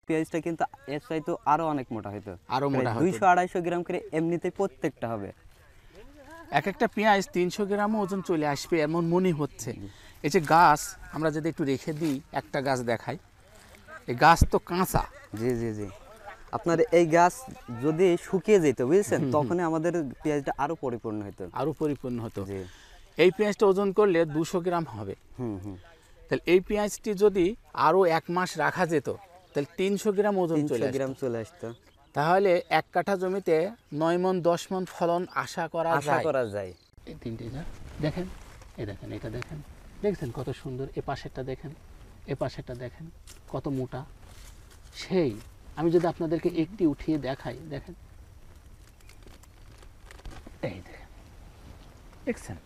পেঁয়াজটা কিন্তু এর চাইতে আরো অনেক মোটা হইতো, আরো মোটা হতো। 200-250 গ্রাম করে এমনিতেই প্রত্যেকটা হবে। এক একটা পেঁয়াজ 300 গ্রামও ওজন চলে আসবে এমন মনে হচ্ছে। এই যে গাছ আমরা যদি একটু রেখে দিই, একটা গাছ দেখাই, এই গাছ তো কাঁচা। জি জি জি, আপনার এই গাছ যদি শুকিয়ে যেত বুঝছেন, তখনই আমাদের পেঁয়াজটা আরো পরিপূর্ণ হতো, আরো পরিপূর্ণ হতো। জি। এই পেঁয়াজটা ওজন করলে 200 গ্রাম হবে। হুম। তাহলে এই পেঁয়াজটি যদি আরো 1 মাস রাখা যেত, তাহলে 300 গ্রাম ওজন 300 গ্রাম চলে আসতো। তাহলে 1 কাঠা জমিতে 9 মণ 10 মণ ফলন আশা করা যায়। এই তিনটে যা দেখেন, দেখেন, এটা দেখেন, দেখছেন কত সুন্দর। এ পাশেরটা দেখেন, এ পাশেরটা দেখেন কত মোটা। সেই আমি যদি আপনাদেরকে একটি উঠিয়ে দেখাই, দেখেন, এই দেখেন, দেখছেন